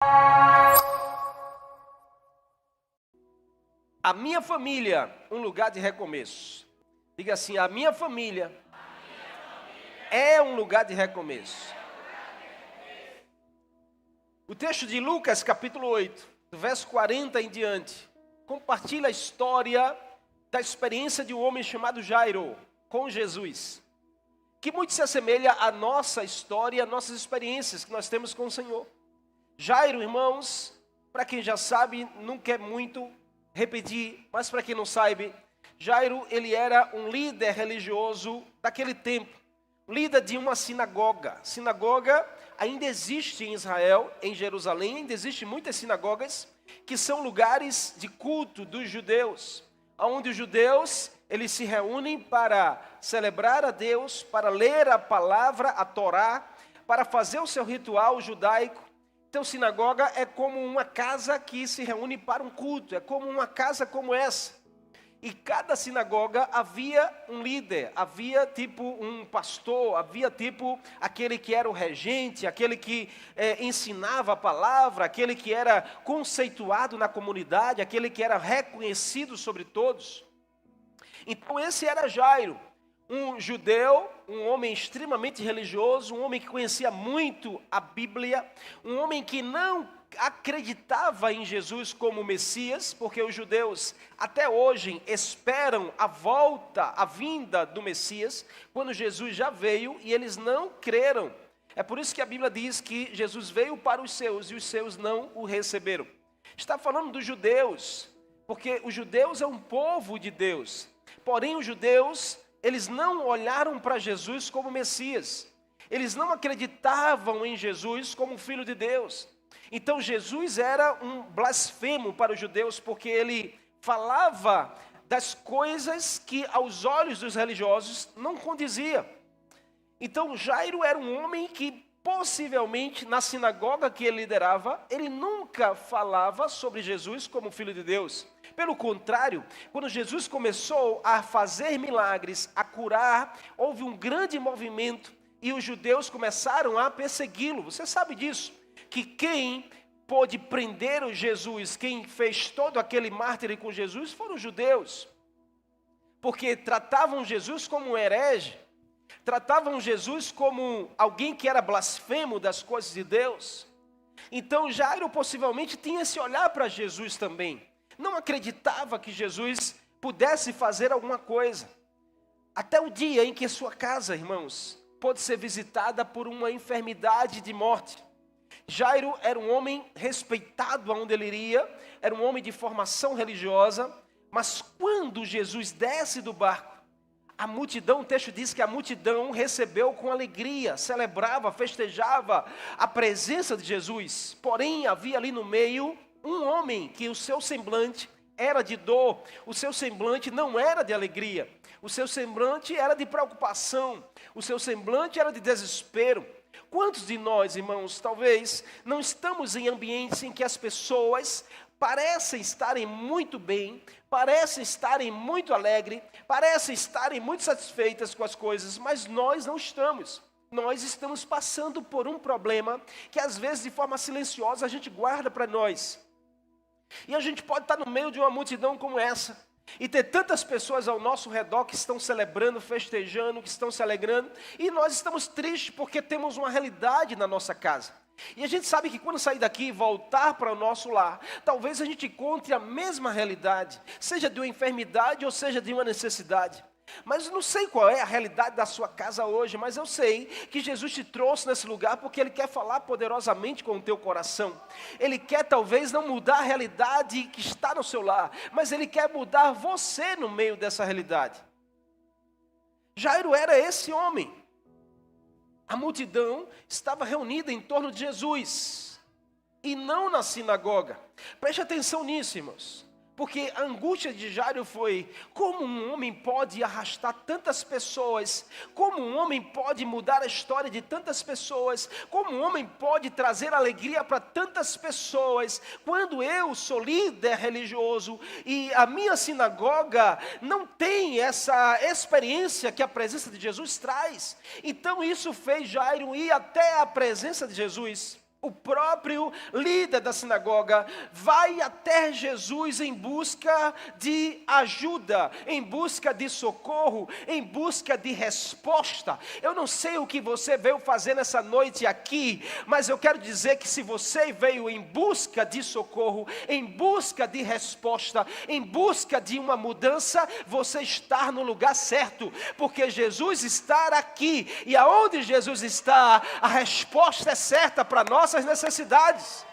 A minha família, um lugar de recomeço. Diga assim, a minha família é um lugar de recomeço. O texto de Lucas, capítulo 8, do verso 40 em diante, compartilha a história da experiência de um homem chamado Jairo com Jesus, que muito se assemelha à nossa história, às nossas experiências que nós temos com o Senhor. Jairo, irmãos, para quem já sabe, não quer muito repetir, mas para quem não sabe, Jairo, ele era um líder religioso daquele tempo, líder de uma sinagoga. Sinagoga ainda existe em Israel, em Jerusalém, ainda existem muitas sinagogas, que são lugares de culto dos judeus, onde os judeus, eles se reúnem para celebrar a Deus, para ler a palavra, a Torá, para fazer o seu ritual judaico. Então, sinagoga é como uma casa que se reúne para um culto, é como uma casa como essa. E cada sinagoga havia um líder, havia tipo um pastor, havia tipo aquele que era o regente, aquele que ensinava a palavra, aquele que era conceituado na comunidade, aquele que era reconhecido sobre todos. Então esse era Jairo, um judeu, um homem extremamente religioso, um homem que conhecia muito a Bíblia, um homem que não acreditava em Jesus como Messias, porque os judeus até hoje esperam a volta, a vinda do Messias, quando Jesus já veio e eles não creram. É por isso que a Bíblia diz que Jesus veio para os seus e os seus não o receberam. Está falando dos judeus, porque os judeus é um povo de Deus, porém os judeus, eles não olharam para Jesus como Messias, eles não acreditavam em Jesus como Filho de Deus. Então Jesus era um blasfemo para os judeus, porque ele falava das coisas que aos olhos dos religiosos não condizia. Então Jairo era um homem que possivelmente na sinagoga que ele liderava, ele nunca falava sobre Jesus como Filho de Deus. Pelo contrário, quando Jesus começou a fazer milagres, a curar, houve um grande movimento e os judeus começaram a persegui-lo. Você sabe disso? Que quem pôde prender o Jesus, quem fez todo aquele mártir com Jesus, foram os judeus. Porque tratavam Jesus como um herege, tratavam Jesus como alguém que era blasfemo das coisas de Deus. Então Jairo possivelmente tinha esse olhar para Jesus também. Não acreditava que Jesus pudesse fazer alguma coisa. Até o dia em que sua casa, irmãos, pôde ser visitada por uma enfermidade de morte. Jairo era um homem respeitado aonde ele iria, era um homem de formação religiosa, mas quando Jesus desce do barco, a multidão, o texto diz que a multidão recebeu com alegria, celebrava, festejava a presença de Jesus. Porém, havia ali no meio um homem que o seu semblante era de dor, o seu semblante não era de alegria, o seu semblante era de preocupação, o seu semblante era de desespero. Quantos de nós, irmãos, talvez não estamos em ambientes em que as pessoas parecem estarem muito bem, parecem estarem muito alegres, parecem estarem muito satisfeitas com as coisas, mas nós não estamos. Nós estamos passando por um problema que às vezes de forma silenciosa a gente guarda para nós. E a gente pode estar no meio de uma multidão como essa, e ter tantas pessoas ao nosso redor que estão celebrando, festejando, que estão se alegrando, e nós estamos tristes porque temos uma realidade na nossa casa. E a gente sabe que quando sair daqui e voltar para o nosso lar, talvez a gente encontre a mesma realidade, seja de uma enfermidade ou seja de uma necessidade. Mas eu não sei qual é a realidade da sua casa hoje, mas eu sei que Jesus te trouxe nesse lugar porque Ele quer falar poderosamente com o teu coração. Ele quer talvez não mudar a realidade que está no seu lar, mas Ele quer mudar você no meio dessa realidade. Jairo era esse homem. A multidão estava reunida em torno de Jesus e não na sinagoga. Preste atenção nisso, irmãos. Porque a angústia de Jairo foi: como um homem pode arrastar tantas pessoas? Como um homem pode mudar a história de tantas pessoas? Como um homem pode trazer alegria para tantas pessoas? Quando eu sou líder religioso e a minha sinagoga não tem essa experiência que a presença de Jesus traz. Então isso fez Jairo ir até a presença de Jesus. O próprio líder da sinagoga vai até Jesus em busca de ajuda, em busca de socorro, em busca de resposta. Eu não sei o que você veio fazer nessa noite aqui, mas eu quero dizer que se você veio em busca de socorro, em busca de resposta, em busca de uma mudança, você está no lugar certo, porque Jesus está aqui, e aonde Jesus está, a resposta é certa para nós necessidades.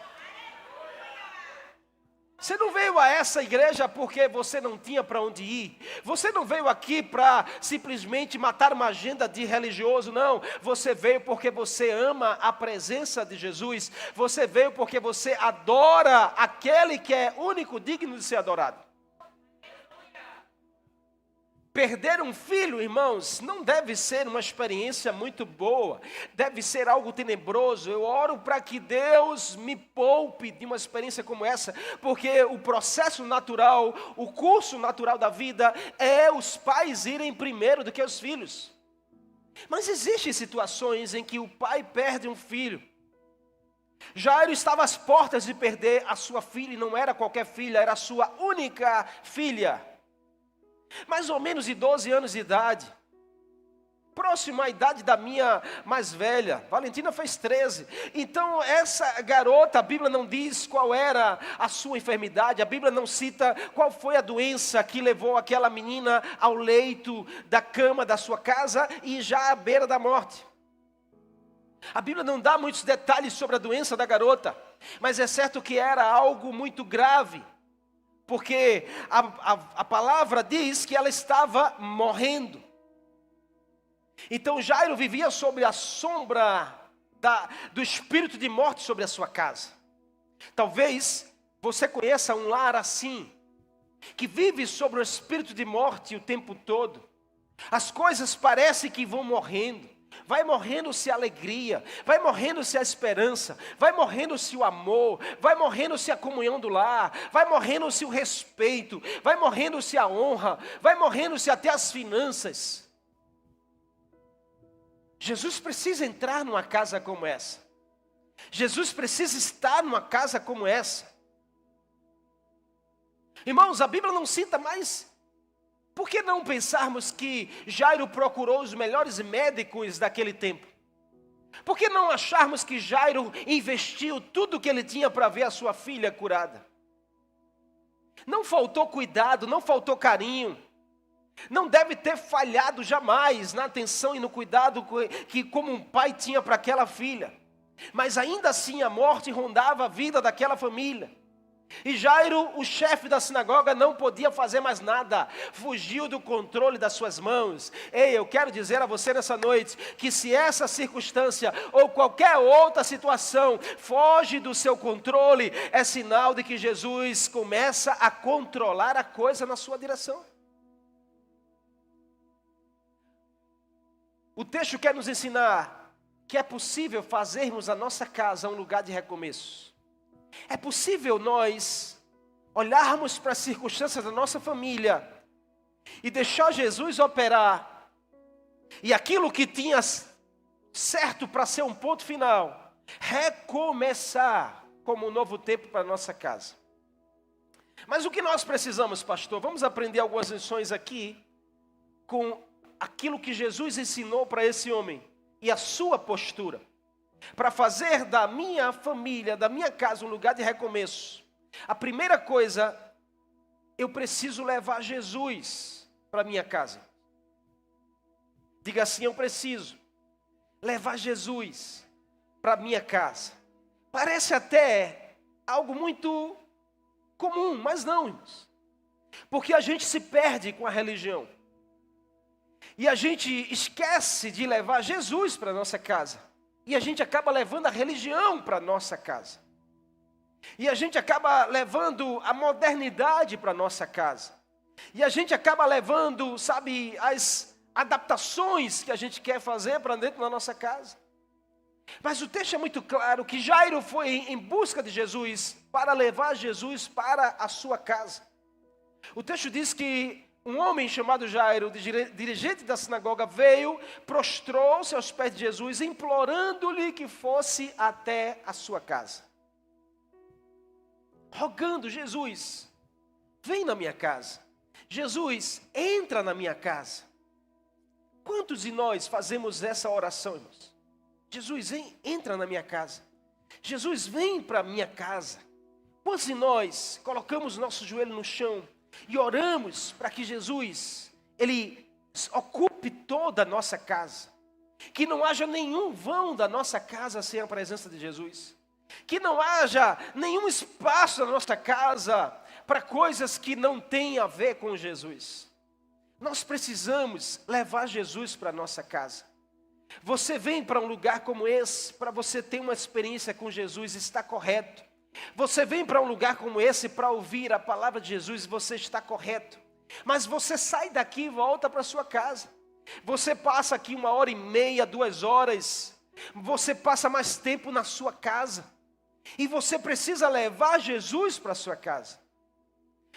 Você não veio a essa igreja porque você não tinha para onde ir. Você não veio aqui para simplesmente matar uma agenda de religioso, não. Você veio porque você ama a presença de Jesus. Você veio porque você adora aquele que é único, digno de ser adorado. Perder um filho, irmãos, não deve ser uma experiência muito boa, deve ser algo tenebroso. Eu oro para que Deus me poupe de uma experiência como essa, porque o processo natural, o curso natural da vida é os pais irem primeiro do que os filhos. Mas existem situações em que o pai perde um filho. Jairo estava às portas de perder a sua filha, e não era qualquer filha, era a sua única filha. Mais ou menos de 12 anos de idade, próximo à idade da minha mais velha. Valentina fez 13. Então essa garota, a Bíblia não diz qual era a sua enfermidade, a Bíblia não cita qual foi a doença que levou aquela menina ao leito da cama da sua casa e já à beira da morte. A Bíblia não dá muitos detalhes sobre a doença da garota, mas é certo que era algo muito grave. Porque a palavra diz que ela estava morrendo. Então Jairo vivia sob a sombra do espírito de morte sobre a sua casa. Talvez você conheça um lar assim, que vive sobre o espírito de morte o tempo todo. As coisas parecem que vão morrendo. Vai morrendo-se a alegria, vai morrendo-se a esperança, vai morrendo-se o amor, vai morrendo-se a comunhão do lar, vai morrendo-se o respeito, vai morrendo-se a honra, vai morrendo-se até as finanças. Jesus precisa entrar numa casa como essa. Jesus precisa estar numa casa como essa. Irmãos, a Bíblia não cita mais. Por que não pensarmos que Jairo procurou os melhores médicos daquele tempo? Por que não acharmos que Jairo investiu tudo que ele tinha para ver a sua filha curada? Não faltou cuidado, não faltou carinho. Não deve ter falhado jamais na atenção e no cuidado que como um pai tinha para aquela filha. Mas ainda assim a morte rondava a vida daquela família. E Jairo, o chefe da sinagoga, não podia fazer mais nada, fugiu do controle das suas mãos. Ei, eu quero dizer a você nessa noite, que se essa circunstância ou qualquer outra situação foge do seu controle, é sinal de que Jesus começa a controlar a coisa na sua direção. O texto quer nos ensinar que é possível fazermos a nossa casa um lugar de recomeço. É possível nós olharmos para as circunstâncias da nossa família e deixar Jesus operar, e aquilo que tinha certo para ser um ponto final, recomeçar como um novo tempo para a nossa casa. Mas o que nós precisamos, pastor? Vamos aprender algumas lições aqui com aquilo que Jesus ensinou para esse homem e a sua postura. Para fazer da minha família, da minha casa, um lugar de recomeço. A primeira coisa, eu preciso levar Jesus para a minha casa. Diga assim, eu preciso levar Jesus para a minha casa. Parece até algo muito comum, mas não, irmãos. Porque a gente se perde com a religião. E a gente esquece de levar Jesus para a nossa casa. E a gente acaba levando a religião para a nossa casa. E a gente acaba levando a modernidade para a nossa casa. E a gente acaba levando, sabe, as adaptações que a gente quer fazer para dentro da nossa casa. Mas o texto é muito claro que Jairo foi em busca de Jesus para levar Jesus para a sua casa. O texto diz que um homem chamado Jairo, dirigente da sinagoga, veio, prostrou-se aos pés de Jesus, implorando-lhe que fosse até a sua casa. Rogando: Jesus, vem na minha casa. Jesus, entra na minha casa. Quantos de nós fazemos essa oração, irmãos? Jesus, entra na minha casa. Jesus, vem para a minha casa. Quantos de nós colocamos nosso joelho no chão e oramos para que Jesus, Ele ocupe toda a nossa casa? Que não haja nenhum vão da nossa casa sem a presença de Jesus. Que não haja nenhum espaço na nossa casa para coisas que não têm a ver com Jesus. Nós precisamos levar Jesus para a nossa casa. Você vem para um lugar como esse, para você ter uma experiência com Jesus, está correto. Você vem para um lugar como esse para ouvir a palavra de Jesus, você está correto. Mas você sai daqui e volta para sua casa. Você passa aqui 1h30, 2 horas. Você passa mais tempo na sua casa. E você precisa levar Jesus para a sua casa.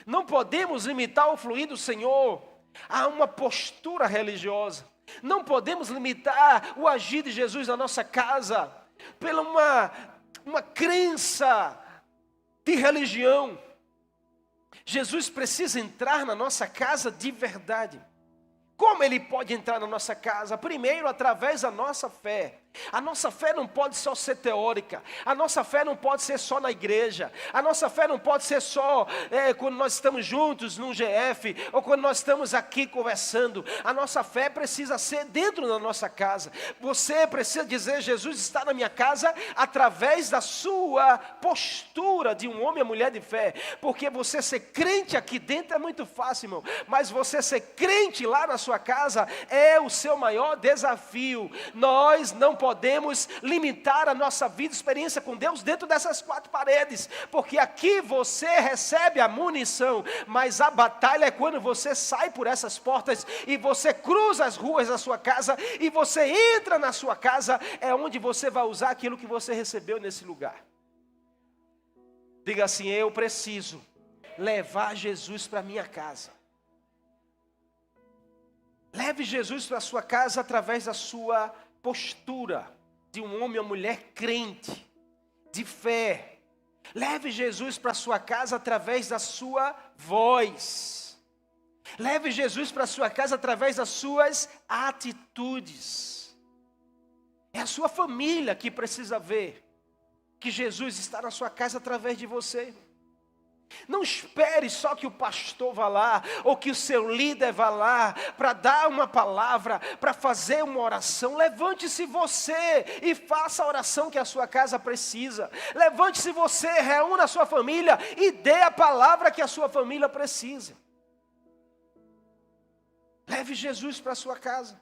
Não podemos limitar o fluir do Senhor a uma postura religiosa. Não podemos limitar o agir de Jesus na nossa casa pela uma crença de religião. Jesus precisa entrar na nossa casa de verdade. Como Ele pode entrar na nossa casa? Primeiro, através da nossa fé. A nossa fé não pode só ser teórica. A nossa fé não pode ser só na igreja. A nossa fé não pode ser só quando nós estamos juntos num GF, ou quando nós estamos aqui conversando. A nossa fé precisa ser dentro da nossa casa. Você precisa dizer: Jesus está na minha casa, através da sua postura de um homem ou mulher de fé. Porque você ser crente aqui dentro é muito fácil, irmão. Mas você ser crente lá na sua casa é o seu maior desafio. Nós não podemos limitar a nossa vida, experiência com Deus dentro dessas 4 paredes, porque aqui você recebe a munição, mas a batalha é quando você sai por essas portas e você cruza as ruas da sua casa e você entra na sua casa, é onde você vai usar aquilo que você recebeu nesse lugar. Diga assim: eu preciso levar Jesus para minha casa. Leve Jesus para a sua casa através da sua postura de um homem ou mulher crente, de fé. Leve Jesus para a sua casa através da sua voz. Leve Jesus para a sua casa através das suas atitudes. É a sua família que precisa ver que Jesus está na sua casa através de você. Não espere só que o pastor vá lá, ou que o seu líder vá lá, para dar uma palavra, para fazer uma oração. Levante-se você e faça a oração que a sua casa precisa. Levante-se você, reúna a sua família e dê a palavra que a sua família precisa. Leve Jesus para a sua casa.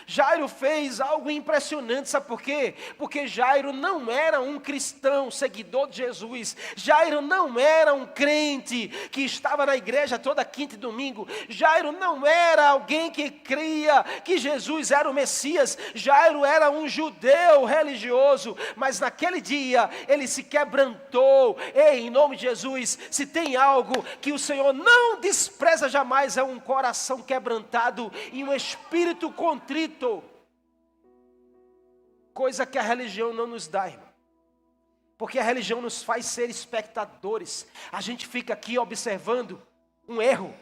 Jairo fez algo impressionante, sabe por quê? Porque Jairo não era um cristão, seguidor de Jesus. Jairo não era um crente que estava na igreja toda quinta e domingo. Jairo não era alguém que cria que Jesus era o Messias. Jairo era um judeu religioso, mas naquele dia ele se quebrantou. Ei, em nome de Jesus, se tem algo que o Senhor não despreza jamais, é um coração quebrantado e um espírito contrito. Coisa que a religião não nos dá, irmão. Porque a religião nos faz ser espectadores. A gente fica aqui observando um erro.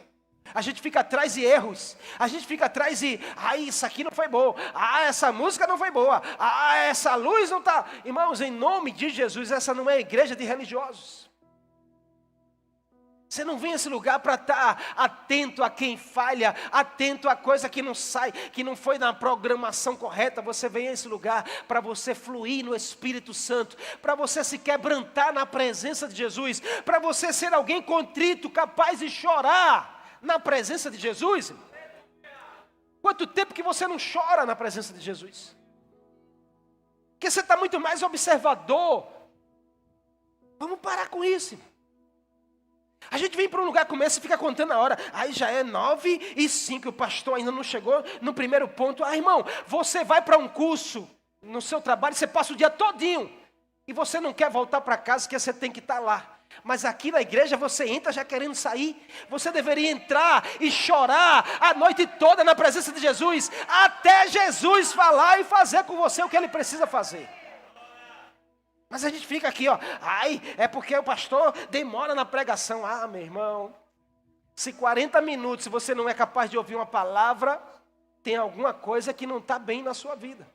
A gente fica atrás de erros. A gente fica atrás de: isso aqui não foi bom. Essa música não foi boa. Essa luz não está. Irmãos, em nome de Jesus, essa não é igreja de religiosos. Você não vem a esse lugar para estar atento a quem falha, atento a coisa que não sai, que não foi na programação correta. Você vem a esse lugar para você fluir no Espírito Santo, para você se quebrantar na presença de Jesus, para você ser alguém contrito, capaz de chorar na presença de Jesus. Quanto tempo que você não chora na presença de Jesus? Porque você está muito mais observador. Vamos parar com isso, irmão. A gente vem para um lugar como esse e fica contando a hora. Aí já é 9h05, o pastor ainda não chegou no primeiro ponto. Irmão, você vai para um curso no seu trabalho, você passa o dia todinho e você não quer voltar para casa porque você tem que estar lá. Mas aqui na igreja você entra já querendo sair. Você deveria entrar e chorar a noite toda na presença de Jesus, até Jesus falar e fazer com você o que Ele precisa fazer. Mas a gente fica aqui, ó, ai, é porque o pastor demora na pregação. Ah, meu irmão, se 40 minutos você não é capaz de ouvir uma palavra, tem alguma coisa que não está bem na sua vida.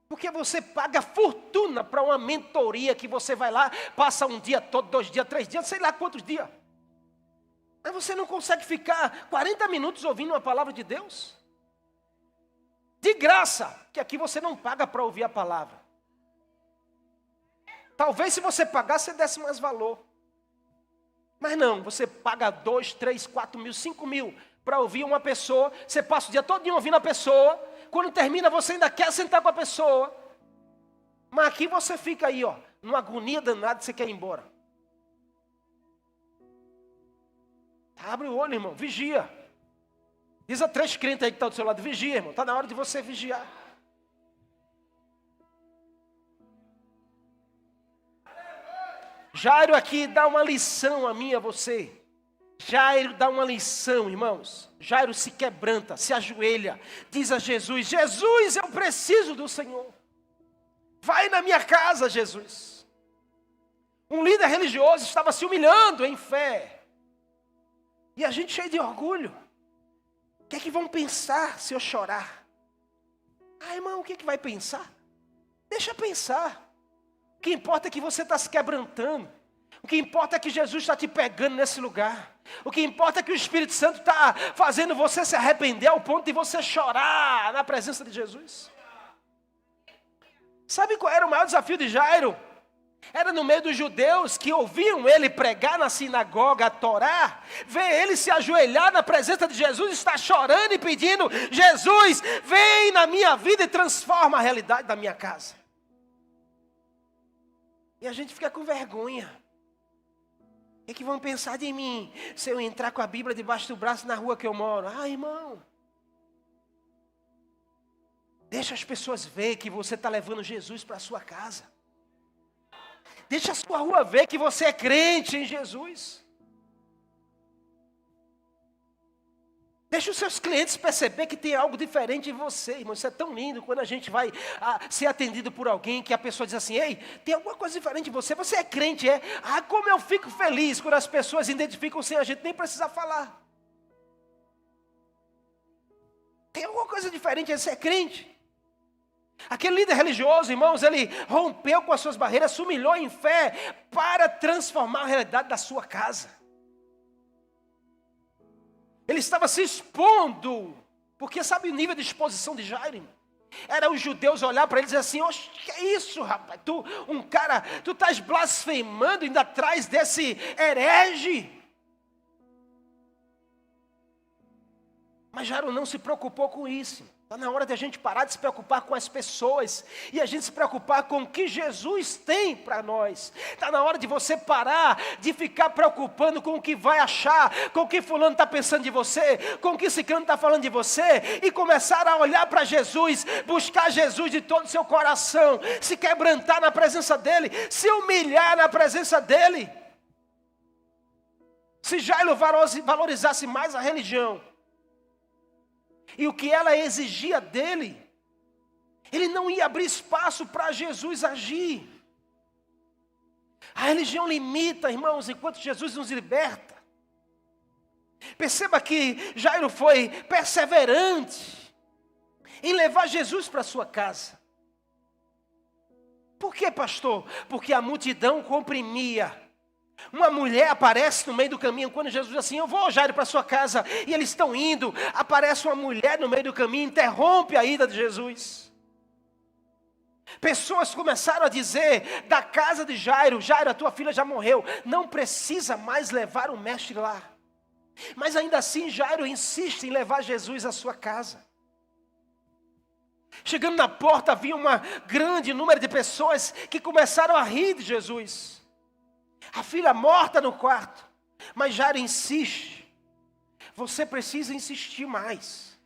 Porque você paga fortuna para uma mentoria que você vai lá, passa um dia todo, 2 dias, 3 dias, sei lá quantos dias. Mas você não consegue ficar 40 minutos ouvindo uma palavra de Deus? De graça, que aqui você não paga para ouvir a palavra. Talvez se você pagar, você desse mais valor. Mas não, você paga 2, 3, 4 mil, 5 mil para ouvir uma pessoa. Você passa o dia todo ouvindo a pessoa. Quando termina, você ainda quer sentar com a pessoa. Mas aqui você fica aí, ó, numa agonia danada, você quer ir embora. Abre o olho, irmão, vigia. Diz a 3 crentes aí que estão do seu lado, vigia, irmão. Está na hora de você vigiar. Jairo aqui dá uma lição a mim e a você. Jairo dá uma lição, irmãos. Jairo se quebranta, se ajoelha, diz a Jesus: Jesus, eu preciso do Senhor. Vai na minha casa, Jesus. Um líder religioso estava se humilhando em fé. E a gente cheio de orgulho. O que é que vão pensar se eu chorar? Ah, irmão, o que é que vai pensar? Deixa pensar. O que importa é que você está se quebrantando. O que importa é que Jesus está te pegando nesse lugar. O que importa é que o Espírito Santo está fazendo você se arrepender ao ponto de você chorar na presença de Jesus. Sabe qual era o maior desafio de Jairo? Era no meio dos judeus que ouviam ele pregar na sinagoga, a Torá, ver ele se ajoelhar na presença de Jesus, estar chorando e pedindo: Jesus, vem na minha vida e transforma a realidade da minha casa. E a gente fica com vergonha. O que vão pensar de mim se eu entrar com a Bíblia debaixo do braço na rua que eu moro? Ah, irmão, deixa as pessoas ver que você está levando Jesus para a sua casa. Deixa a sua rua ver que você é crente em Jesus. Deixa os seus clientes perceber que tem algo diferente em você, irmão. Isso é tão lindo quando a gente vai ser atendido por alguém que a pessoa diz assim: ei, tem alguma coisa diferente em você, você é crente, é? Ah, como eu fico feliz quando as pessoas identificam sem a gente nem precisar falar. Tem alguma coisa diferente, você é crente. Aquele líder religioso, irmãos, ele rompeu com as suas barreiras, se humilhou em fé para transformar a realidade da sua casa. Ele estava se expondo, porque sabe o nível de exposição de Jairo? Era os judeus olhar para ele e dizer assim: oxe, que é isso, rapaz? Tu estás blasfemando ainda atrás desse herege. Mas Jairo não se preocupou com isso. Está na hora de a gente parar de se preocupar com as pessoas e a gente se preocupar com o que Jesus tem para nós. Está na hora de você parar de ficar preocupando com o que vai achar, com o que fulano está pensando de você, com o que ciclano está falando de você, e começar a olhar para Jesus, buscar Jesus de todo o seu coração, se quebrantar na presença dEle, se humilhar na presença dEle. Se Jairo valorizasse mais a religião e o que ela exigia dele, ele não ia abrir espaço para Jesus agir. A religião limita, irmãos, enquanto Jesus nos liberta. Perceba que Jairo foi perseverante em levar Jesus para sua casa. Por quê, pastor? Porque a multidão comprimia. Uma mulher aparece no meio do caminho, quando Jesus diz assim: eu vou, Jairo, para sua casa, e eles estão indo, aparece uma mulher no meio do caminho, interrompe a ida de Jesus. Pessoas começaram a dizer da casa de Jairo: Jairo, a tua filha já morreu, não precisa mais levar o mestre lá. Mas ainda assim Jairo insiste em levar Jesus à sua casa. Chegando na porta, havia um grande número de pessoas que começaram a rir de Jesus. A filha morta no quarto. Mas Jairo insiste. Você precisa insistir mais.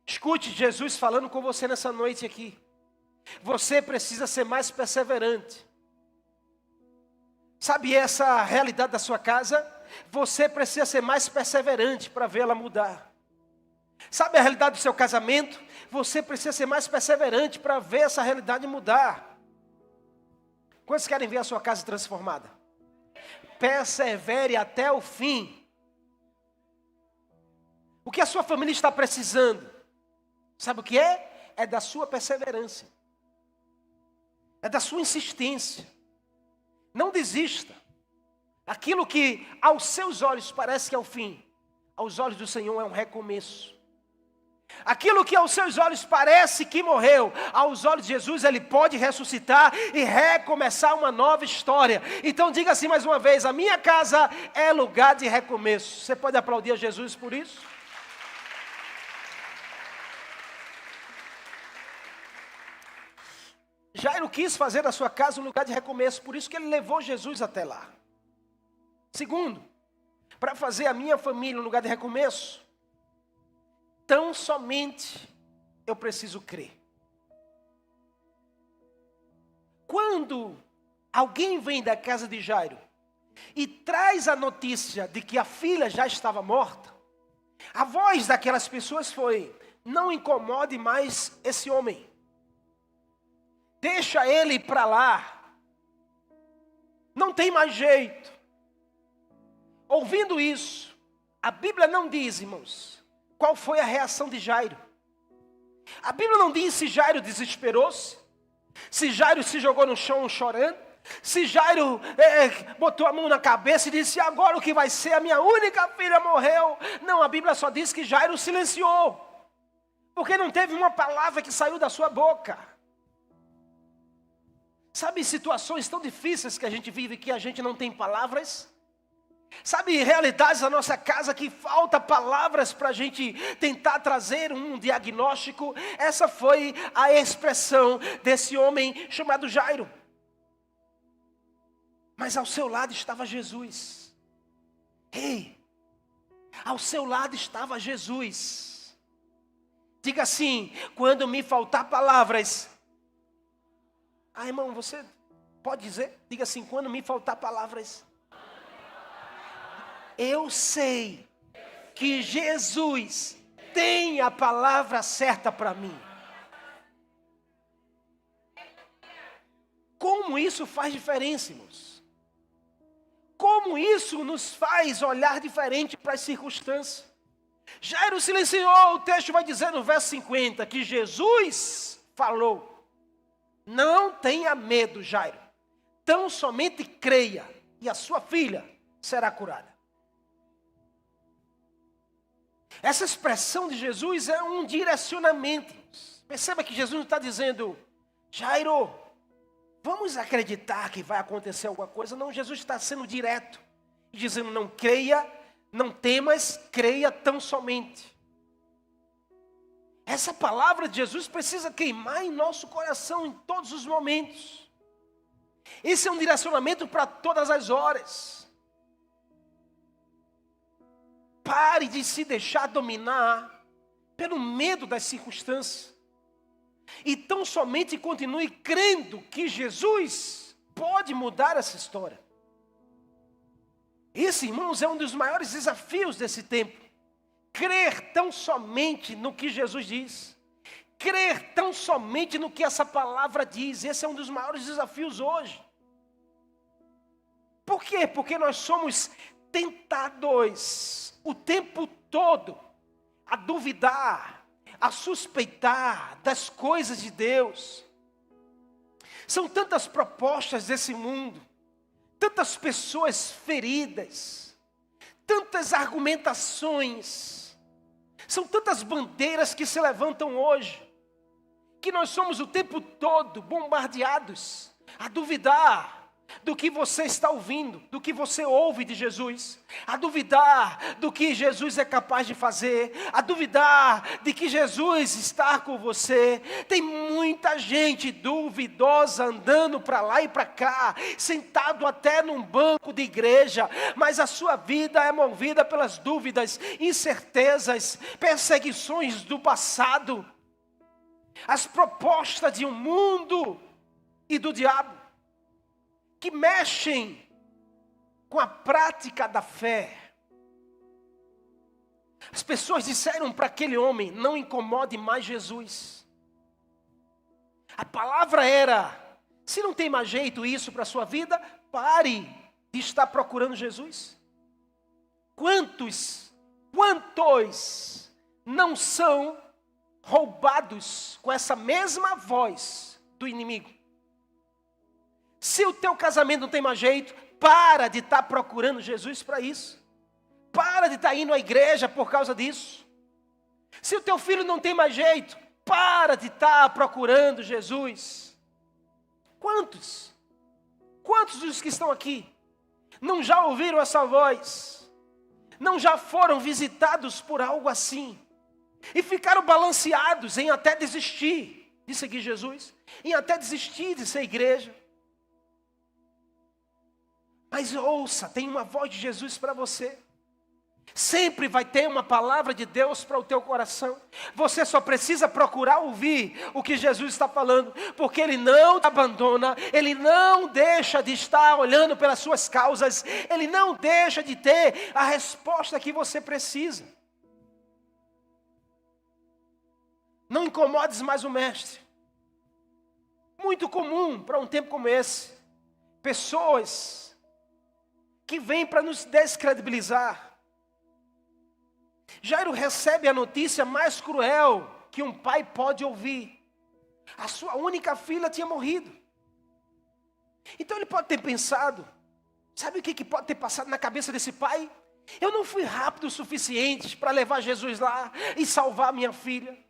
Escute Jesus falando com você nessa noite aqui. Você precisa ser mais perseverante. Sabe essa realidade da sua casa? Você precisa ser mais perseverante para vê-la mudar. Sabe a realidade do seu casamento? Você precisa ser mais perseverante para ver essa realidade mudar. Quantos querem ver a sua casa transformada? Persevere até o fim. O que a sua família está precisando? Sabe o que é? É da sua perseverança. É da sua insistência. Não desista. Aquilo que aos seus olhos parece que é o fim, aos olhos do Senhor é um recomeço. Aquilo que aos seus olhos parece que morreu, aos olhos de Jesus ele pode ressuscitar e recomeçar uma nova história. Então diga assim mais uma vez: a minha casa é lugar de recomeço. Você pode aplaudir a Jesus por isso? Jairo quis fazer da sua casa um lugar de recomeço, por isso que ele levou Jesus até lá. Segundo, para fazer a minha família um lugar de recomeço, tão somente eu preciso crer. Quando alguém vem da casa de Jairo e traz a notícia de que a filha já estava morta, a voz daquelas pessoas foi: não incomode mais esse homem. Deixa ele para lá. Não tem mais jeito. Ouvindo isso, a Bíblia não diz, irmãos, qual foi a reação de Jairo. A Bíblia não diz se Jairo desesperou-se, se Jairo se jogou no chão chorando, se Jairo botou a mão na cabeça e disse: agora o que vai ser? A minha única filha morreu. Não, a Bíblia só diz que Jairo silenciou, porque não teve uma palavra que saiu da sua boca. Sabe situações tão difíceis que a gente vive que a gente não tem palavras? Sabe realidades da nossa casa que falta palavras para a gente tentar trazer um diagnóstico? Essa foi a expressão desse homem chamado Jairo. Mas ao seu lado estava Jesus. Ei, ao seu lado estava Jesus. Diga assim: quando me faltar palavras... Ah, irmão, você pode dizer? Diga assim: quando me faltar palavras, eu sei que Jesus tem a palavra certa para mim. Como isso faz diferença, irmãos? Como isso nos faz olhar diferente para as circunstâncias? Jairo silenciou. O texto vai dizer no verso 50 que Jesus falou: não tenha medo, Jairo. Tão somente creia e a sua filha será curada. Essa expressão de Jesus é um direcionamento. Perceba que Jesus não está dizendo: Jairo, vamos acreditar que vai acontecer alguma coisa. Não, Jesus está sendo direto e dizendo: não creia, não temas, creia tão somente. Essa palavra de Jesus precisa queimar em nosso coração em todos os momentos. Esse é um direcionamento para todas as horas. Pare de se deixar dominar pelo medo das circunstâncias. E tão somente continue crendo que Jesus pode mudar essa história. Esse, irmãos, é um dos maiores desafios desse tempo. Crer tão somente no que Jesus diz. Crer tão somente no que essa palavra diz. Esse é um dos maiores desafios hoje. Por quê? Porque nós somos tentados o tempo todo a duvidar, a suspeitar das coisas de Deus. São tantas propostas desse mundo, tantas pessoas feridas, tantas argumentações. São tantas bandeiras que se levantam hoje, que nós somos o tempo todo bombardeados a duvidar do que você está ouvindo, do que você ouve de Jesus, a duvidar do que Jesus é capaz de fazer, a duvidar de que Jesus está com você. Tem muita gente duvidosa andando para lá e para cá, sentado até num banco de igreja, mas a sua vida é movida pelas dúvidas, incertezas, perseguições do passado. as propostas de um mundo e do diabo, que mexem com a prática da fé. As pessoas disseram para aquele homem: não incomode mais Jesus. A palavra era: se não tem mais jeito isso para a sua vida, pare de estar procurando Jesus. Quantos não são roubados com essa mesma voz do inimigo? Se o teu casamento não tem mais jeito, para de estar procurando Jesus para isso. Para de estar indo à igreja por causa disso. Se o teu filho não tem mais jeito, para de estar procurando Jesus. Quantos dos que estão aqui não já ouviram essa voz? Não já foram visitados por algo assim? E ficaram balanceados em até desistir de seguir Jesus, em até desistir de ser igreja. Mas ouça, tem uma voz de Jesus para você. Sempre vai ter uma palavra de Deus para o teu coração. Você só precisa procurar ouvir o que Jesus está falando, porque Ele não te abandona, Ele não deixa de estar olhando pelas suas causas, Ele não deixa de ter a resposta que você precisa. Não incomodes mais o mestre. Muito comum para um tempo como esse, pessoas que vêm para nos descredibilizar. Jairo recebe a notícia mais cruel que um pai pode ouvir. A sua única filha tinha morrido. Então ele pode ter pensado, sabe o que pode ter passado na cabeça desse pai? Eu não fui rápido o suficiente para levar Jesus lá e salvar minha filha.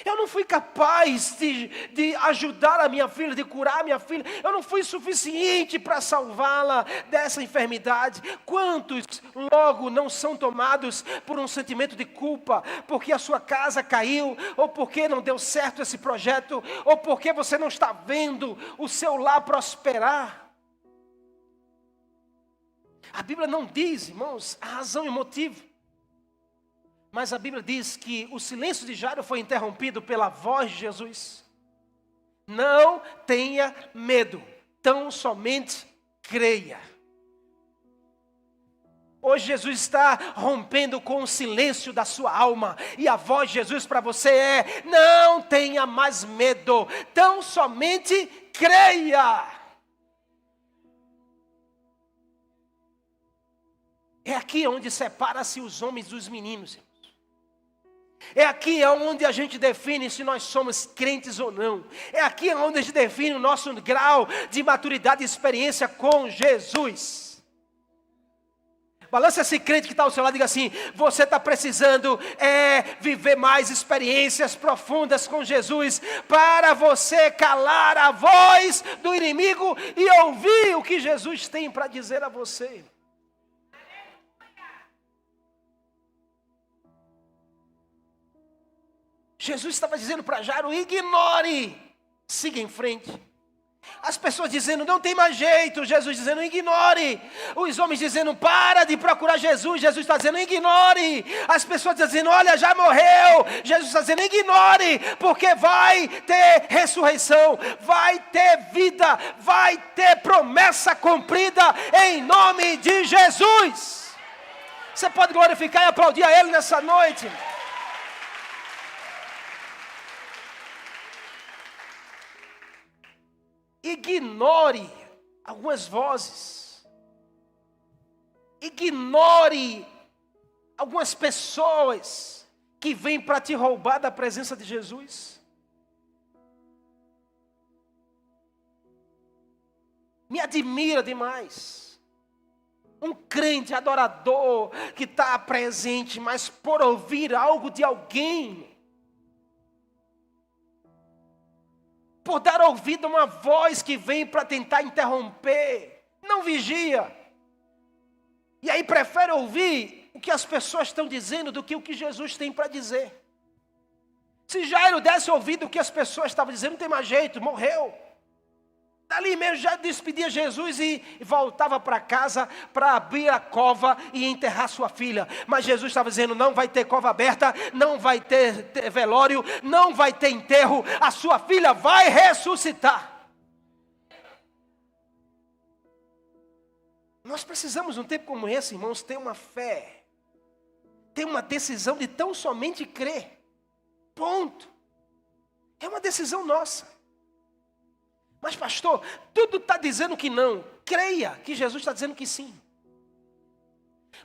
Eu não fui capaz de ajudar a minha filha, de curar a minha filha. Eu não fui suficiente para salvá-la dessa enfermidade. Quantos logo não são tomados por um sentimento de culpa, porque a sua casa caiu, ou porque não deu certo esse projeto, ou porque você não está vendo o seu lar prosperar? A Bíblia não diz, irmãos, a razão e o motivo. Mas a Bíblia diz que o silêncio de Jairo foi interrompido pela voz de Jesus. Não tenha medo, tão somente creia. Hoje Jesus está rompendo com o silêncio da sua alma. E a voz de Jesus para você é: não tenha mais medo, tão somente creia. É aqui onde separa-se os homens dos meninos. É aqui onde a gente define se nós somos crentes ou não. É aqui onde a gente define o nosso grau de maturidade e experiência com Jesus. Balança esse crente que está ao seu lado e diga assim: você está precisando viver mais experiências profundas com Jesus, para você calar a voz do inimigo e ouvir o que Jesus tem para dizer a você. Jesus estava dizendo para Jairo: ignore, siga em frente. As pessoas dizendo: não tem mais jeito. Jesus dizendo: ignore. Os homens dizendo: para de procurar Jesus. Jesus está dizendo: ignore. As pessoas dizendo: olha, já morreu. Jesus está dizendo: ignore, porque vai ter ressurreição, vai ter vida, vai ter promessa cumprida em nome de Jesus. Você pode glorificar e aplaudir a Ele nessa noite. Ignore algumas vozes. Ignore algumas pessoas que vêm para te roubar da presença de Jesus. Me admira demais um crente adorador que está presente, mas por ouvir algo de alguém, por dar ouvido a uma voz que vem para tentar interromper, não vigia. E aí prefere ouvir o que as pessoas estão dizendo do que o que Jesus tem para dizer. Se Jairo desse ouvido o que as pessoas estavam dizendo, não tem mais jeito, morreu. Dali mesmo já despedia Jesus e voltava para casa para abrir a cova e enterrar sua filha. Mas Jesus estava dizendo, não vai ter cova aberta, não vai ter velório, não vai ter enterro, a sua filha vai ressuscitar. Nós precisamos, num tempo como esse, irmãos, ter uma fé, ter uma decisão de tão somente crer. Ponto. É uma decisão nossa. Mas pastor, tudo está dizendo que não. Creia que Jesus está dizendo que sim.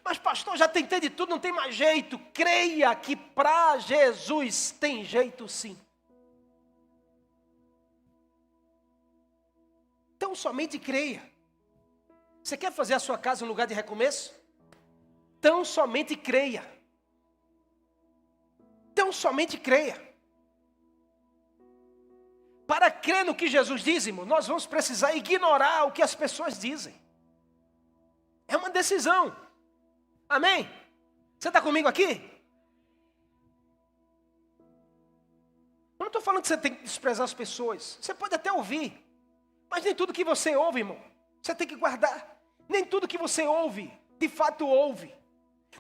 Mas pastor, já tentei de tudo, não tem mais jeito. Creia que para Jesus tem jeito sim. Então somente creia. Você quer fazer a sua casa um lugar de recomeço? Então somente creia. Então somente creia. Para crer no que Jesus diz, irmão, nós vamos precisar ignorar o que as pessoas dizem. É uma decisão. Amém? Você está comigo aqui? Eu não estou falando que você tem que desprezar as pessoas. Você pode até ouvir. Mas nem tudo que você ouve, irmão, você tem que guardar. Nem tudo que você ouve, de fato ouve.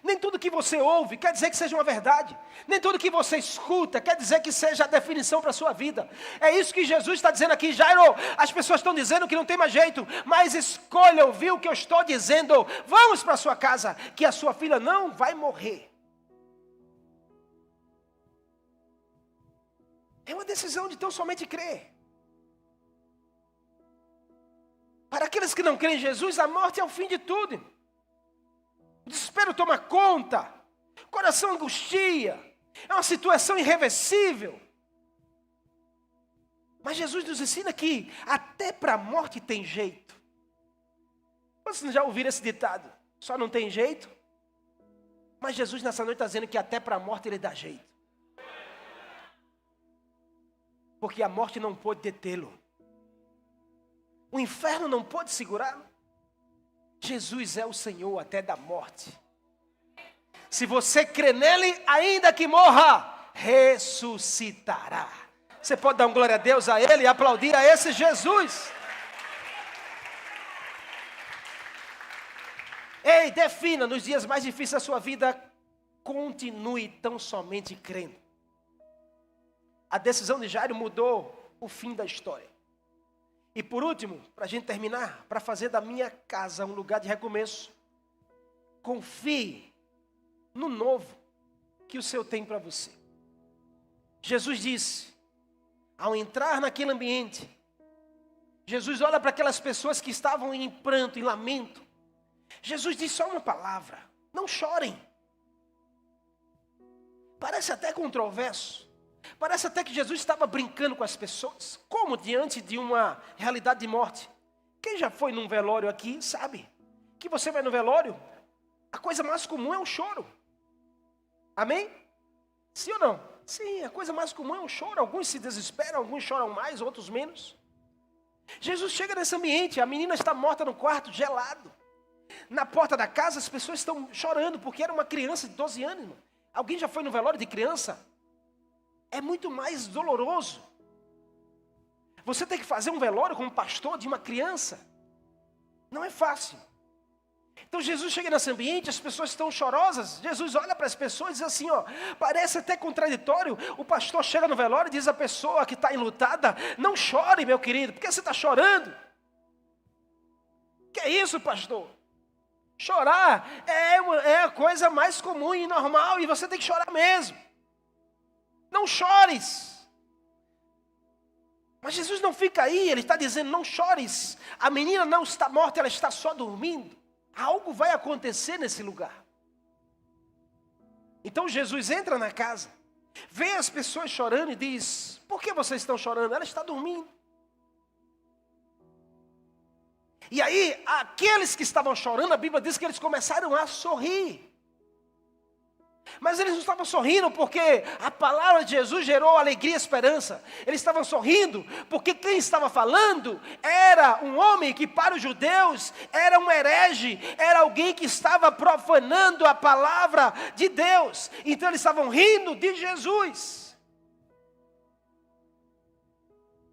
Nem tudo que você ouve quer dizer que seja uma verdade. Nem tudo que você escuta quer dizer que seja a definição para a sua vida. É isso que Jesus está dizendo aqui. Jairo, as pessoas estão dizendo que não tem mais jeito, mas escolha ouvir o que eu estou dizendo. Vamos para a sua casa, que a sua filha não vai morrer. É uma decisão de tão somente crer. Para aqueles que não creem em Jesus, a morte é o fim de tudo. O desespero toma conta, o coração angustia, é uma situação irreversível. Mas Jesus nos ensina que até para a morte tem jeito. Vocês já ouviram esse ditado? Só não tem jeito? Mas Jesus nessa noite está dizendo que até para a morte ele dá jeito. Porque a morte não pôde detê-lo. O inferno não pôde segurá-lo. Jesus é o Senhor até da morte. Se você crê nele, ainda que morra, ressuscitará. Você pode dar uma glória a Deus a ele e aplaudir a esse Jesus. Ei, defina nos dias mais difíceis da sua vida, continue tão somente crendo. A decisão de Jairo mudou o fim da história. E por último, para a gente terminar, para fazer da minha casa um lugar de recomeço, confie no novo que o Senhor tem para você. Jesus disse, ao entrar naquele ambiente, Jesus olha para aquelas pessoas que estavam em pranto, em lamento. Jesus disse só uma palavra, não chorem. Parece até controverso. Parece até que Jesus estava brincando com as pessoas. Como diante de uma realidade de morte? Quem já foi num velório aqui sabe que você vai no velório, a coisa mais comum é um choro. Amém? Sim ou não? Sim, a coisa mais comum é um choro. Alguns se desesperam, alguns choram mais, outros menos. Jesus chega nesse ambiente, a menina está morta no quarto, gelado. Na porta da casa as pessoas estão chorando porque era uma criança de 12 anos. Alguém já foi no velório de criança? É muito mais doloroso. Você tem que fazer um velório como pastor de uma criança. Não é fácil. Então Jesus chega nesse ambiente, as pessoas estão chorosas. Jesus olha para as pessoas e diz assim, ó, parece até contraditório. O pastor chega no velório e diz à pessoa que está enlutada, não chore, meu querido, por que você está chorando? Que é isso, pastor? Chorar é a coisa mais comum e normal, e você tem que chorar mesmo. Não chores. Mas Jesus não fica aí, ele está dizendo, não chores. A menina não está morta, ela está só dormindo. Algo vai acontecer nesse lugar. Então Jesus entra na casa, vê as pessoas chorando e diz, por que vocês estão chorando? Ela está dormindo. E aí, aqueles que estavam chorando, a Bíblia diz que eles começaram a sorrir. Mas eles não estavam sorrindo porque a palavra de Jesus gerou alegria e esperança. Eles estavam sorrindo porque quem estava falando era um homem que para os judeus era um herege, era alguém que estava profanando a palavra de Deus. Então eles estavam rindo de Jesus.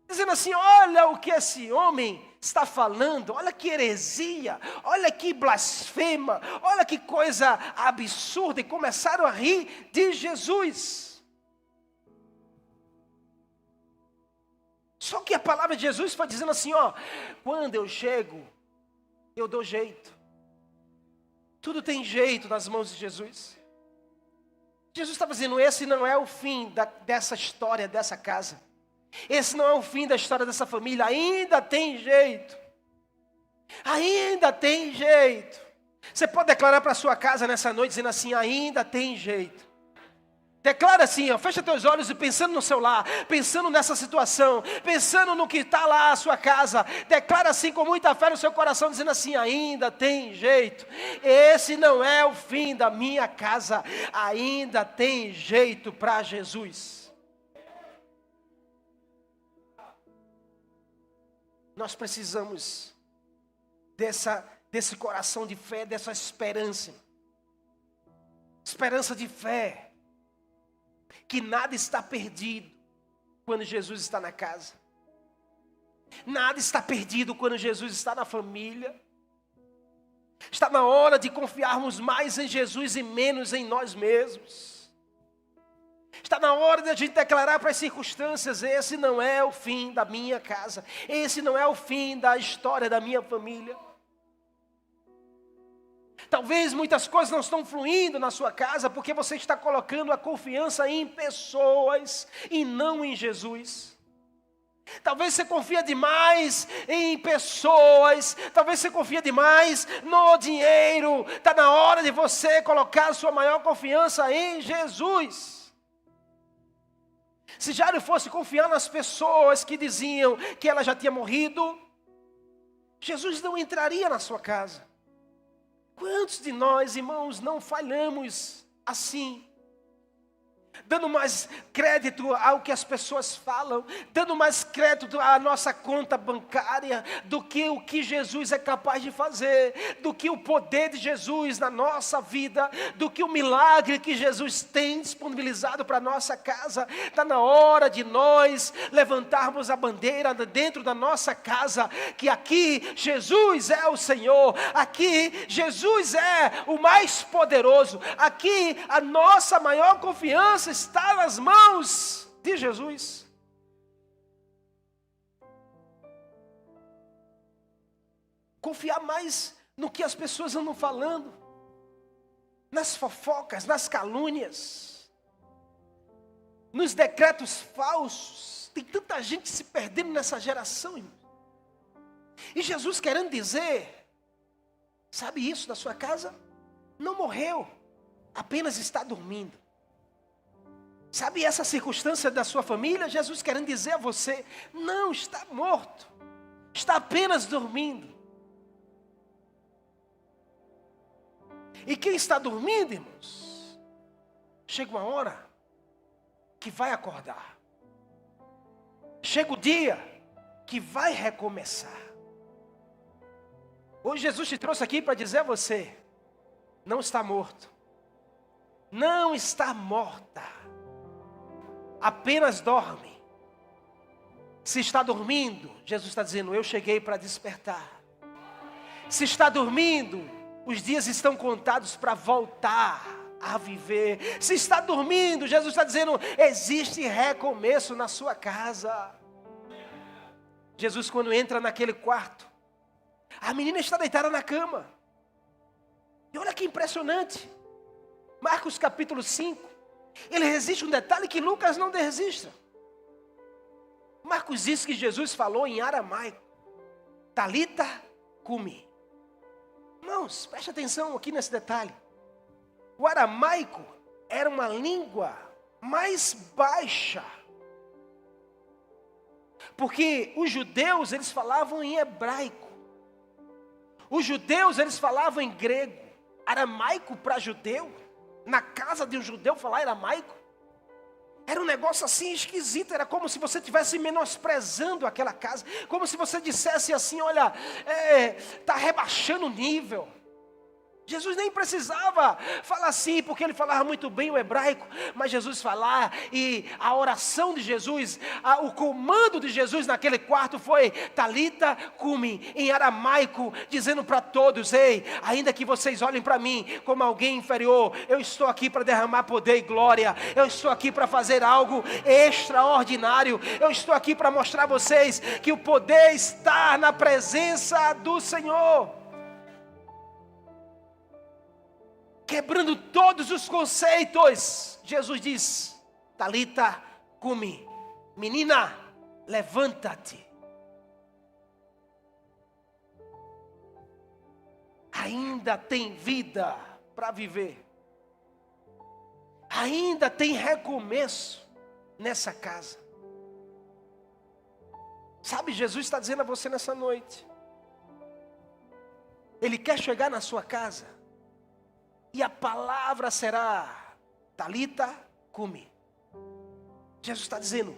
dizendo assim: olha o que esse homem está falando, olha que heresia, olha que blasfema, olha que coisa absurda, e começaram a rir de Jesus. Só que a palavra de Jesus foi dizendo assim: ó, quando eu chego, eu dou jeito. Tudo tem jeito nas mãos de Jesus. Jesus estava dizendo: esse não é o fim dessa história, dessa casa. Esse não é o fim da história dessa família. Ainda tem jeito. Ainda tem jeito. Você pode declarar para a sua casa nessa noite dizendo assim: ainda tem jeito. Declara assim, ó, fecha teus olhos e pensando no seu lar, pensando nessa situação, pensando no que está lá a sua casa. Declara assim com muita fé no seu coração, dizendo assim: ainda tem jeito. Esse não é o fim da minha casa. Ainda tem jeito para Jesus. Nós precisamos desse coração de fé, dessa esperança. Esperança de fé. Que nada está perdido quando Jesus está na casa. Nada está perdido quando Jesus está na família. Está na hora de confiarmos mais em Jesus e menos em nós mesmos. Está na hora de a gente declarar para as circunstâncias: esse não é o fim da minha casa. Esse não é o fim da história da minha família. Talvez muitas coisas não estão fluindo na sua casa porque você está colocando a confiança em pessoas e não em Jesus. Talvez você confia demais em pessoas, talvez você confia demais no dinheiro. Está na hora de você colocar a sua maior confiança em Jesus. Se Jairo fosse confiar nas pessoas que diziam que ela já tinha morrido, Jesus não entraria na sua casa. Quantos de nós, irmãos, não falhamos assim? Dando mais crédito ao que as pessoas falam, dando mais crédito à nossa conta bancária, do que o que Jesus é capaz de fazer, do que o poder de Jesus na nossa vida, do que o milagre que Jesus tem disponibilizado para a nossa casa. Está na hora de nós levantarmos a bandeira dentro da nossa casa, que aqui Jesus é o Senhor, aqui Jesus é o mais poderoso, aqui a nossa maior confiança está nas mãos de Jesus. Confiar mais no que as pessoas andam falando, nas fofocas, nas calúnias, nos decretos falsos. Tem tanta gente se perdendo nessa geração, irmão. E Jesus querendo dizer: sabe isso da sua casa? Não morreu, apenas está dormindo. Sabe essa circunstância da sua família? Jesus querendo dizer a você: não está morto, está apenas dormindo. E quem está dormindo, irmãos, chega uma hora que vai acordar. Chega o dia que vai recomeçar. Hoje Jesus te trouxe aqui para dizer a você: não está morto, não está morta, apenas dorme. Se está dormindo, Jesus está dizendo: eu cheguei para despertar. Se está dormindo, os dias estão contados para voltar a viver. Se está dormindo, Jesus está dizendo: existe recomeço na sua casa. Jesus, quando entra naquele quarto, a menina está deitada na cama. E olha que impressionante. Marcos capítulo 5. Ele resiste um detalhe que Lucas não registra. Marcos diz que Jesus falou em aramaico: Talita cumi. Irmãos, preste atenção aqui nesse detalhe. O aramaico era uma língua mais baixa. Porque os judeus, eles falavam em hebraico. Os judeus, eles falavam em grego. Aramaico para judeu, na casa de um judeu falar aramaico, era um negócio assim esquisito. Era como se você estivesse menosprezando aquela casa. Como se você dissesse assim: olha, está rebaixando o nível. Jesus nem precisava falar assim, porque ele falava muito bem o hebraico, mas Jesus falar, e a oração de Jesus, o comando de Jesus naquele quarto foi Talita cumi, em aramaico, dizendo para todos: ei, ainda que vocês olhem para mim como alguém inferior, eu estou aqui para derramar poder e glória, eu estou aqui para fazer algo extraordinário, eu estou aqui para mostrar a vocês que o poder está na presença do Senhor. Quebrando todos os conceitos, Jesus diz: Talita cumi, menina, levanta-te. Ainda tem vida para viver, ainda tem recomeço nessa casa. Sabe, Jesus está dizendo a você nessa noite, Ele quer chegar na sua casa, e a palavra será Talita cumi. Jesus está dizendo: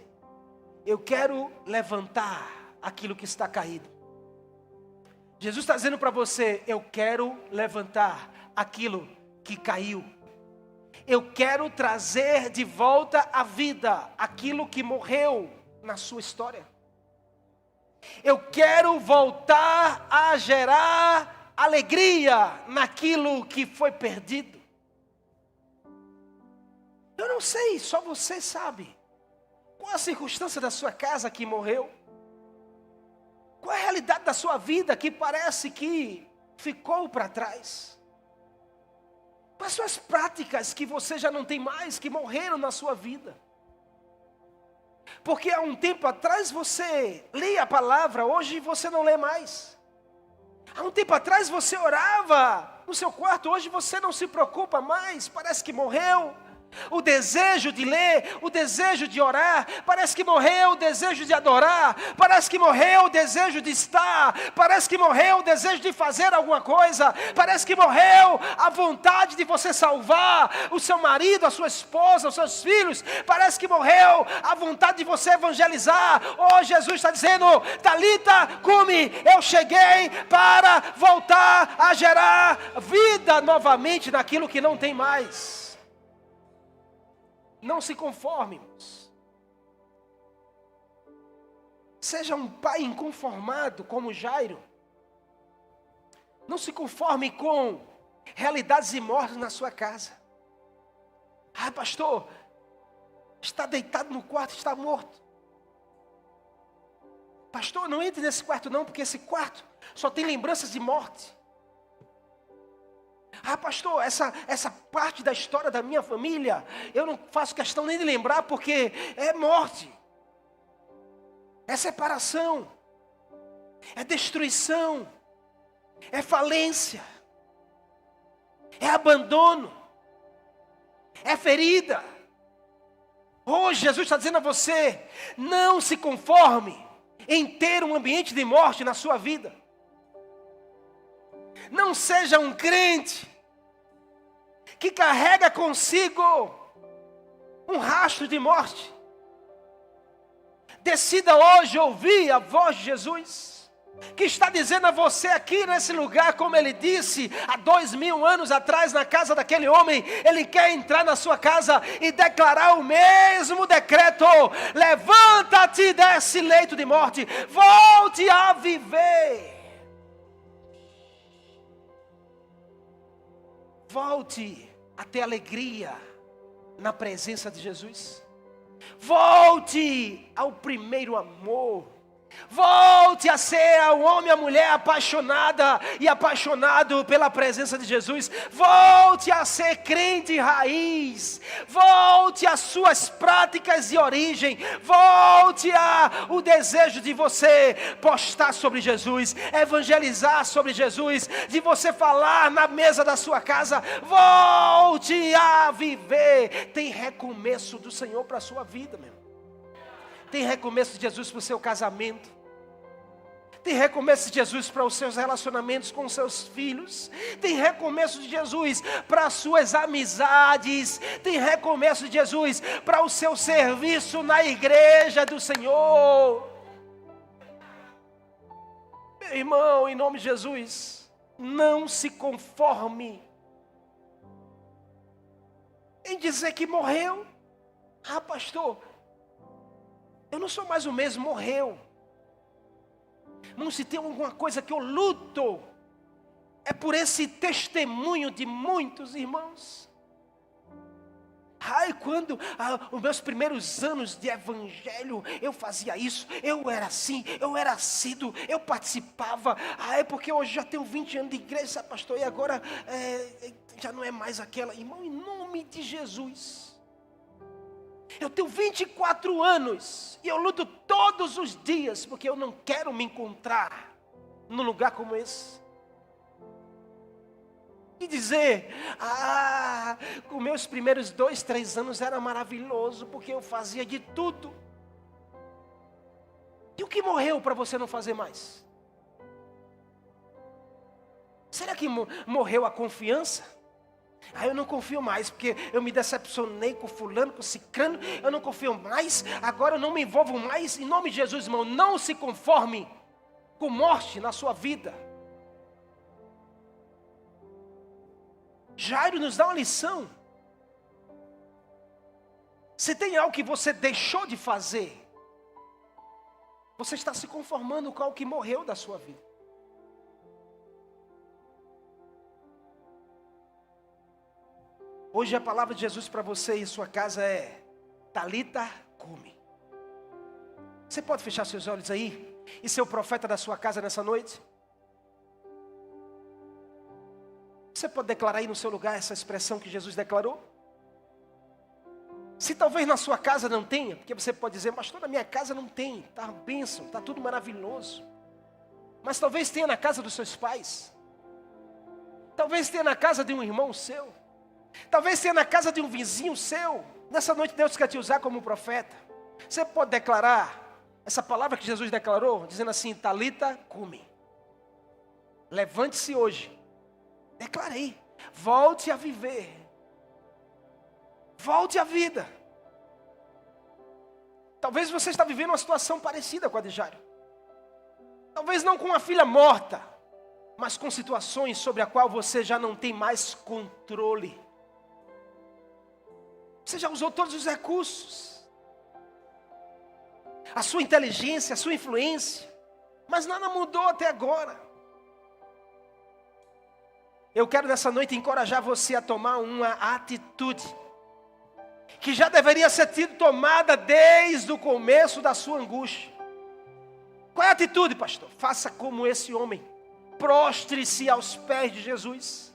eu quero levantar aquilo que está caído. Jesus está dizendo para você: eu quero levantar aquilo que caiu. Eu quero trazer de volta à vida aquilo que morreu na sua história. Eu quero voltar a gerar alegria naquilo que foi perdido. Eu não sei, só você sabe. Qual a circunstância da sua casa que morreu? Qual é a realidade da sua vida que parece que ficou para trás? Quais são as práticas que você já não tem mais, que morreram na sua vida? Porque há um tempo atrás você lia a palavra, hoje você não lê mais. Há um tempo atrás você orava no seu quarto, hoje você não se preocupa mais, parece que morreu. O desejo de ler, o desejo de orar, parece que morreu o desejo de adorar, parece que morreu o desejo de estar, parece que morreu o desejo de fazer alguma coisa, parece que morreu a vontade de você salvar o seu marido, a sua esposa, os seus filhos, parece que morreu a vontade de você evangelizar. Oh, Jesus está dizendo: Talita cumi, eu cheguei para voltar a gerar vida novamente naquilo que não tem mais. Não se conforme. Seja um pai inconformado como Jairo. Não se conforme com realidades e mortes na sua casa. Ah, pastor, está deitado no quarto, está morto. Pastor, não entre nesse quarto não, porque esse quarto só tem lembranças de morte. Ah, pastor, essa parte da história da minha família, eu não faço questão nem de lembrar, porque é morte, é separação, é destruição, é falência, é abandono, é ferida. Hoje Jesus está dizendo a você: não se conforme em ter um ambiente de morte na sua vida. Não seja um crente que carrega consigo um rastro de morte. Decida hoje ouvir a voz de Jesus, que está dizendo a você aqui nesse lugar, como Ele disse há 2000 anos atrás na casa daquele homem. Ele quer entrar na sua casa e declarar o mesmo decreto: levanta-te desse leito de morte, volte a viver. Volte a ter alegria na presença de Jesus. Volte ao primeiro amor. Volte a ser o homem e a mulher apaixonada e apaixonado pela presença de Jesus. Volte a ser crente raiz. Volte às suas práticas de origem. Volte o desejo de você postar sobre Jesus, evangelizar sobre Jesus, de você falar na mesa da sua casa. Volte a viver. Tem recomeço do Senhor para a sua vida, meu irmão. Tem recomeço de Jesus para o seu casamento. Tem recomeço de Jesus para os seus relacionamentos com os seus filhos. Tem recomeço de Jesus para as suas amizades. Tem recomeço de Jesus para o seu serviço na igreja do Senhor. Meu irmão, em nome de Jesus, Não se conforme em dizer que morreu. Ah, pastor, eu não sou mais o mesmo, morreu. Não, se tem alguma coisa que eu luto, é por esse testemunho de muitos irmãos. Ai, quando os meus primeiros anos de evangelho, eu fazia isso, eu era assim, eu era assíduo, eu participava. É porque hoje já tenho 20 anos de igreja, sabe, pastor, e agora já não é mais aquela. Irmão, em nome de Jesus, eu tenho 24 anos e eu luto todos os dias, porque eu não quero me encontrar num lugar como esse. E dizer, com meus primeiros 2, 3 anos era maravilhoso, porque eu fazia de tudo. E o que morreu para você não fazer mais? Será que morreu a confiança? Eu não confio mais, porque eu me decepcionei com fulano, com cicrano, eu não confio mais, agora eu não me envolvo mais. Em nome de Jesus, irmão, não se conforme com morte na sua vida. Jairo nos dá uma lição. Se tem algo que você deixou de fazer, você está se conformando com algo que morreu da sua vida. Hoje a palavra de Jesus para você e sua casa é Talita cumi. Você pode fechar seus olhos aí e ser o profeta da sua casa nessa noite? Você pode declarar aí no seu lugar essa expressão que Jesus declarou? Se talvez na sua casa não tenha, porque você pode dizer, pastor, na minha casa não tem, está uma bênção, está tudo maravilhoso. Mas talvez tenha na casa dos seus pais. Talvez tenha na casa de um irmão seu. Talvez tenha na casa de um vizinho seu. Nessa noite Deus quer te usar como profeta. Você pode declarar essa palavra que Jesus declarou, dizendo assim, Talita cumi. Levante-se hoje. Declarei, volte a viver, volte à vida. Talvez você está vivendo uma situação parecida com a de Jairo. Talvez não com uma filha morta, mas com situações sobre a qual você já não tem mais controle. Você já usou todos os recursos, a sua inteligência, a sua influência, mas nada mudou até agora. Eu quero nessa noite encorajar você a tomar uma atitude que já deveria ser tomada desde o começo da sua angústia. Qual é a atitude, pastor? Faça como esse homem. Prostre-se aos pés de Jesus.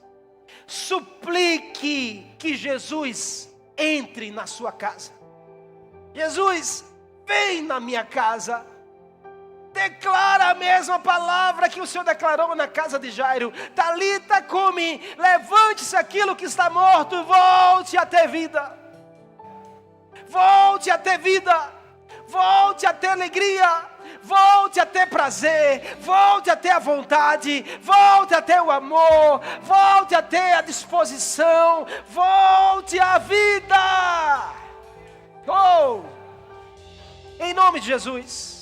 Suplique que Jesus entre na sua casa. Jesus, vem na minha casa. Declara a mesma palavra que o Senhor declarou na casa de Jairo. Talita cumi, levante-se aquilo que está morto e volte a ter vida. Volte a ter vida. Volte a ter alegria. Volte a ter prazer. Volte a ter a vontade. Volte a ter o amor. Volte a ter a disposição. Volte à vida. Em nome de Jesus.